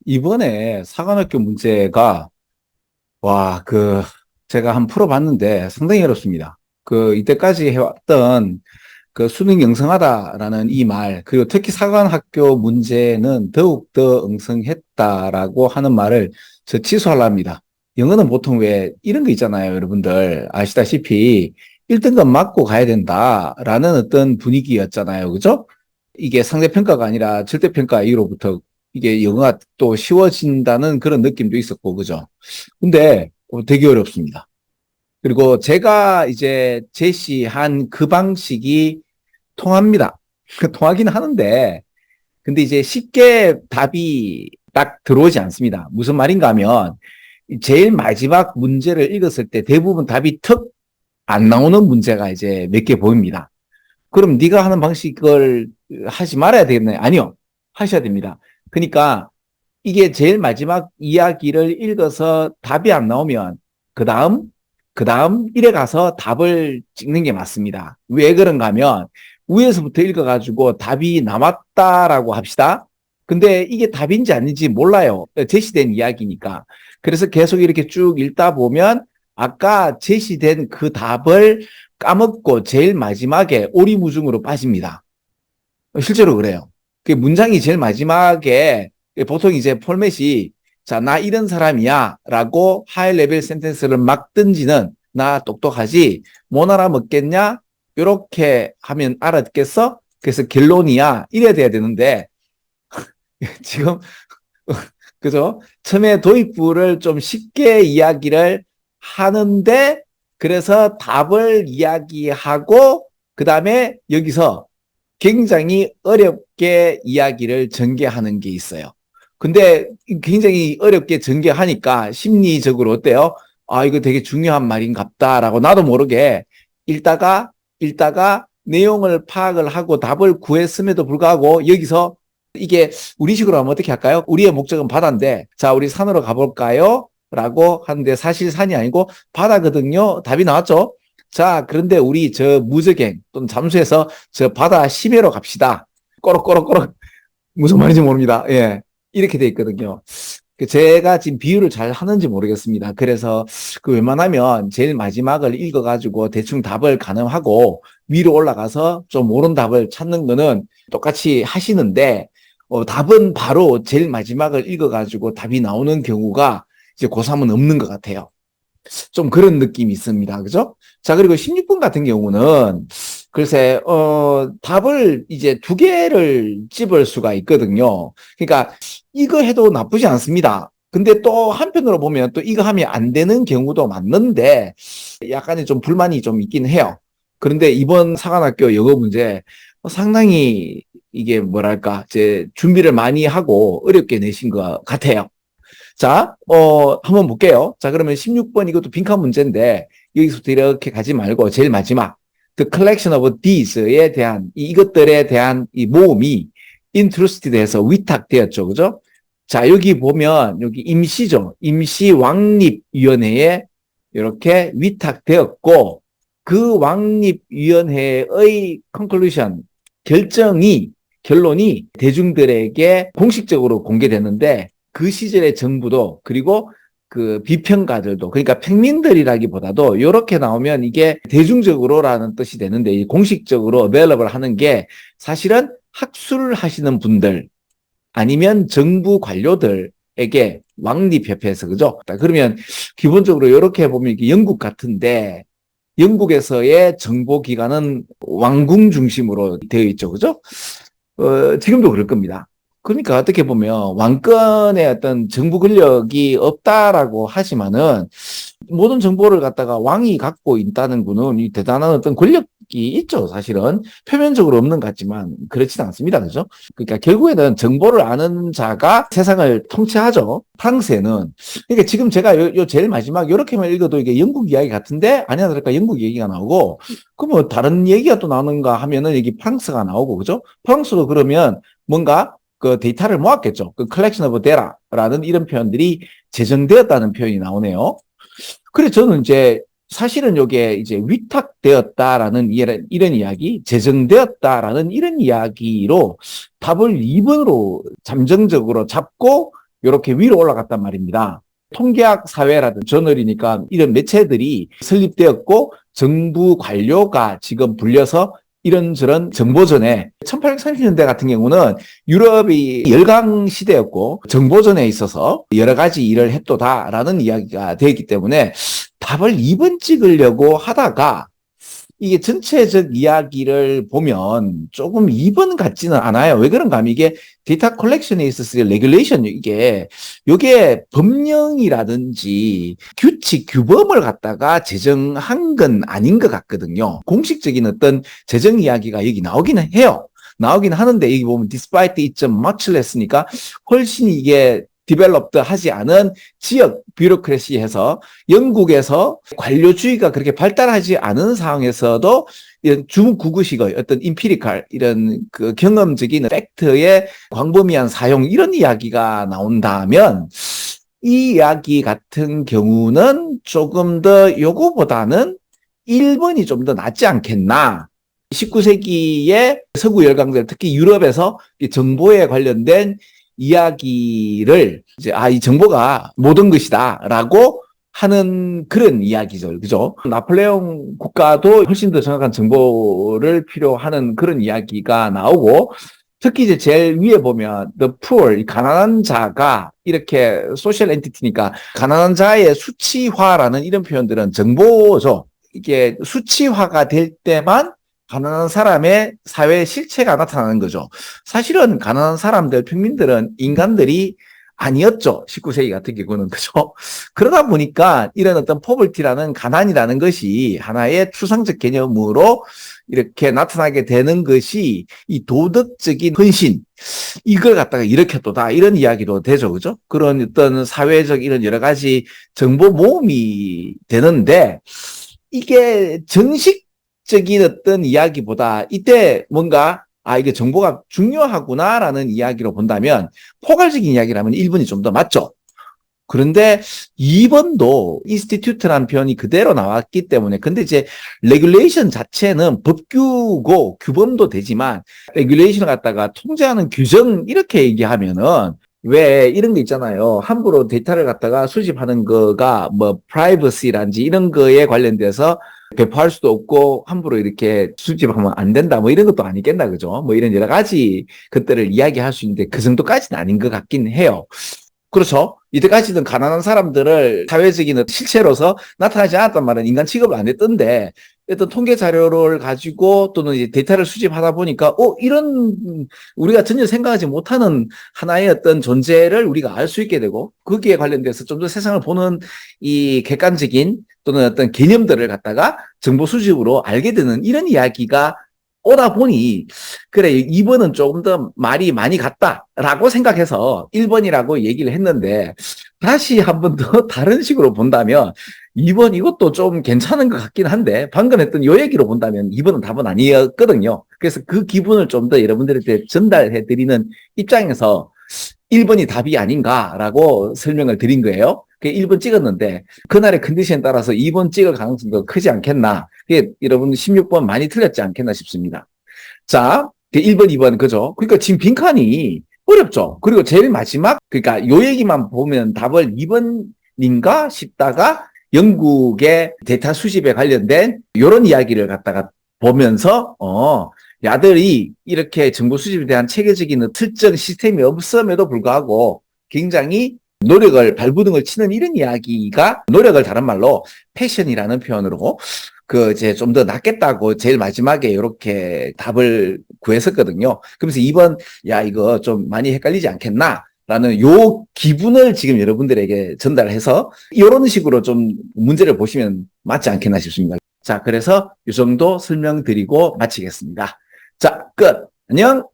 이번에 사관학교 문제가, 와, 제가 한번 풀어봤는데 상당히 어렵습니다. 이때까지 해왔던 수능 영성하다라는 이 말, 그리고 특히 사관학교 문제는 더욱더 엉성했다라고 하는 말을 저 취소하려 합니다. 영어는 보통 왜 이런 거 있잖아요. 여러분들 아시다시피 1등급 맞고 가야 된다라는 어떤 분위기였잖아요. 그죠? 이게 상대평가가 아니라 절대평가 이후로부터 이게 영어가 또 쉬워진다는 그런 느낌도 있었고, 그죠? 근데 되게 어렵습니다. 그리고 제가 이제 제시한 그 방식이 통합니다. 통하긴 하는데, 근데 이제 쉽게 답이 딱 들어오지 않습니다. 무슨 말인가 하면, 제일 마지막 문제를 읽었을 때 대부분 답이 턱 안 나오는 문제가 이제 몇 개 보입니다. 그럼 네가 하는 방식을 하지 말아야 되겠나요? 아니요. 하셔야 됩니다. 그러니까 이게 제일 마지막 이야기를 읽어서 답이 안 나오면 그 다음 일에 가서 답을 찍는 게 맞습니다. 왜 그런가 하면 위에서부터 읽어가지고 답이 남았다라고 합시다. 근데 이게 답인지 아닌지 몰라요. 제시된 이야기니까. 그래서 계속 이렇게 쭉 읽다 보면 아까 제시된 그 답을 까먹고 제일 마지막에 오리무중으로 빠집니다. 실제로 그래요. 그 문장이 제일 마지막에 보통 이제 포맷이 자, 나 이런 사람이야 라고 하이 레벨 센텐스를 막 던지는 나 똑똑하지 못 알아먹겠냐? 이렇게 하면 알아듣겠어? 그래서 결론이야 이래야 돼야 되는데 지금 그죠? 처음에 도입부를 좀 쉽게 이야기를 하는데 그래서 답을 이야기하고 그 다음에 여기서 굉장히 어렵게 이야기를 전개하는 게 있어요. 근데 굉장히 어렵게 전개하니까 심리적으로 어때요? 아, 이거 되게 중요한 말인갑다라고 나도 모르게 읽다가 내용을 파악을 하고 답을 구했음에도 불구하고 여기서 이게 우리식으로 하면 어떻게 할까요? 우리의 목적은 바다인데, 자, 우리 산으로 가볼까요? 라고 하는데 사실 산이 아니고 바다거든요. 답이 나왔죠? 자, 그런데 우리 저 무적행 또는 잠수해서 저 바다 심해로 갑시다. 꼬록꼬록꼬록. 무슨 말인지 모릅니다. 예. 이렇게 돼 있거든요. 제가 지금 비유를 잘 하는지 모르겠습니다. 그래서 웬만하면 제일 마지막을 읽어가지고 대충 답을 가늠하고 위로 올라가서 좀 옳은 답을 찾는 거는 똑같이 하시는데, 답은 바로 제일 마지막을 읽어가지고 답이 나오는 경우가 이제 고3은 없는 것 같아요. 좀 그런 느낌이 있습니다. 그죠? 자, 그리고 16번 같은 경우는 글쎄, 답을 이제 두 개를 집을 수가 있거든요. 그러니까 이거 해도 나쁘지 않습니다. 근데 또 한편으로 보면 또 이거 하면 안 되는 경우도 맞는데 약간의 좀 불만이 좀 있긴 해요. 그런데 이번 사관학교 영어 문제 상당히 이게 뭐랄까, 제 준비를 많이 하고 어렵게 내신 것 같아요. 자, 한번 볼게요. 자, 그러면 16번 이것도 빈칸 문제인데 여기서부터 이렇게 가지 말고 제일 마지막 The collection of these에 대한 이것들에 대한 이 모음이 interested 해서 위탁되었죠. 그죠? 자, 여기 보면 여기 임시죠. 임시왕립위원회에 이렇게 위탁되었고 그 왕립위원회의 conclusion 결론이 대중들에게 공식적으로 공개됐는데 그 시절의 정부도 그리고 그 비평가들도 그러니까 평민들이라기보다도 이렇게 나오면 이게 대중적으로라는 뜻이 되는데 이 공식적으로 available 하는 게 사실은 학술을 하시는 분들 아니면 정부 관료들에게 왕립협회에서 그죠? 그러면 기본적으로 이렇게 보면 이게 영국 같은데 영국에서의 정보기관은 왕궁 중심으로 되어 있죠. 그죠? 지금도 그럴 겁니다. 그러니까 어떻게 보면 왕권의 어떤 정부 권력이 없다라고 하지만은 모든 정보를 갖다가 왕이 갖고 있다는 거는 이 대단한 어떤 권력이 있죠. 사실은 표면적으로 없는 것 같지만 그렇지는 않습니다. 그죠? 그러니까 결국에는 정보를 아는 자가 세상을 통치하죠. 프랑스에는 그러니까 지금 제가 요 제일 마지막 이렇게만 읽어도 이게 영국 이야기 같은데 아니야 그러니까 영국 얘기가 나오고 그러면 다른 얘기가 또 나오는가 하면은 여기 프랑스가 나오고 그죠? 프랑스도 그러면 뭔가 그 데이터를 모았겠죠. 그 collection of data라는 이런 표현들이 제정되었다는 표현이 나오네요. 그래 저는 이제 사실은 이게 이제 위탁되었다라는 이런 이야기, 제정되었다라는 이런 이야기로 답을 2번으로 잠정적으로 잡고 이렇게 위로 올라갔단 말입니다. 통계학 사회라든 저널이니까 이런 매체들이 설립되었고 정부 관료가 지금 불려서 이런저런 정보전에 1830년대 같은 경우는 유럽이 열강 시대였고 정보전에 있어서 여러 가지 일을 했도다라는 이야기가 되었기 때문에 답을 2번 찍으려고 하다가 이게 전체적 이야기를 보면 조금 2번 같지는 않아요. 왜 그런가 하면 이게 데이터 컬렉션에 있어서 레귤레이션 이게 법령이라든지 규칙, 규범을 갖다가 제정한 건 아닌 것 같거든요. 공식적인 어떤 제정 이야기가 여기 나오기는 해요. 나오긴 하는데 여기 보면 despite it's much less니까 훨씬 이게 디벨롭드 하지 않은 지역 뷰로크래시에서 영국에서 관료주의가 그렇게 발달하지 않은 상황에서도 이런 중국구식의 어떤 인피리칼 이런 그 경험적인 팩트의 광범위한 사용 이런 이야기가 나온다면 이 이야기 같은 경우는 조금 더 요거보다는 1번이 좀 더 낫지 않겠나. 19세기의 서구 열강들 특히 유럽에서 정보에 관련된 이야기를 이제 이 정보가 모든 것이다라고 하는 그런 이야기죠. 그죠? 나폴레옹 국가도 훨씬 더 정확한 정보를 필요하는 그런 이야기가 나오고 특히 이제 제일 위에 보면 the poor, 가난한 자가 이렇게 소셜 엔티티니까 가난한 자의 수치화라는 이런 표현들은 정보죠. 이게 수치화가 될 때만 가난한 사람의 사회 실체가 나타나는 거죠. 사실은 가난한 사람들, 평민들은 인간들이 아니었죠. 19세기 같은 경우는. 그죠? 그러다 보니까 이런 어떤 포벌티라는 가난이라는 것이 하나의 추상적 개념으로 이렇게 나타나게 되는 것이 이 도덕적인 헌신, 이걸 갖다가 일으켰도다. 이런 이야기도 되죠. 그죠? 그런 어떤 사회적 이런 여러 가지 정보 모음이 되는데 이게 정식적인 어떤 이야기보다 이때 뭔가 이게 정보가 중요하구나라는 이야기로 본다면 포괄적인 이야기라면 1번이 좀 더 맞죠. 그런데 2번도 인스티튜트라는 표현이 그대로 나왔기 때문에 근데 이제 레귤레이션 자체는 법규고 규범도 되지만 레귤레이션을 갖다가 통제하는 규정 이렇게 얘기하면은 왜 이런 게 있잖아요. 함부로 데이터를 갖다가 수집하는 거가 뭐 프라이버시란지 이런 거에 관련돼서 배포할 수도 없고 함부로 이렇게 수집하면 안 된다 뭐 이런 것도 아니겠나 그죠? 뭐 이런 여러 가지 것들을 이야기할 수 있는데 그 정도까지는 아닌 것 같긴 해요. 그렇죠. 이때까지는 가난한 사람들을 사회적인 실체로서 나타나지 않았단 말은 인간 취급을 안 했던데 어떤 통계 자료를 가지고 또는 이제 데이터를 수집하다 보니까 이런 우리가 전혀 생각하지 못하는 하나의 어떤 존재를 우리가 알 수 있게 되고 거기에 관련돼서 좀 더 세상을 보는 이 객관적인 또는 어떤 개념들을 갖다가 정보 수집으로 알게 되는 이런 이야기가 오다 보니 그래 2번은 조금 더 말이 많이 같다라고 생각해서 1번이라고 얘기를 했는데 다시 한 번 더 다른 식으로 본다면 2번 이것도 좀 괜찮은 것 같긴 한데 방금 했던 요 얘기로 본다면 2번은 답은 아니었거든요. 그래서 그 기분을 좀 더 여러분들한테 전달해 드리는 입장에서 1번이 답이 아닌가라고 설명을 드린 거예요. 1번 찍었는데 그날의 컨디션에 따라서 2번 찍을 가능성도 크지 않겠나. 여러분 16번 많이 틀렸지 않겠나 싶습니다. 자, 1번, 2번 그죠? 그러니까 지금 빈칸이 어렵죠. 그리고 제일 마지막 그러니까 요 얘기만 보면 답을 2번인가 싶다가 영국의 데이터 수집에 관련된 이런 이야기를 갖다가 보면서 야들이 이렇게 정보 수집에 대한 체계적인 특정 시스템이 없음에도 불구하고 굉장히 노력을 발부둥을 치는 이런 이야기가 노력을 다른 말로 패션이라는 표현으로 이제 좀 더 낫겠다고 제일 마지막에 이렇게 답을 구했었거든요. 그러면서 2번 이거 좀 많이 헷갈리지 않겠나? 라는 요 기분을 지금 여러분들에게 전달해서 이런 식으로 좀 문제를 보시면 맞지 않겠나 싶습니다. 자, 그래서 이 정도 설명드리고 마치겠습니다. 자, 끝. 안녕.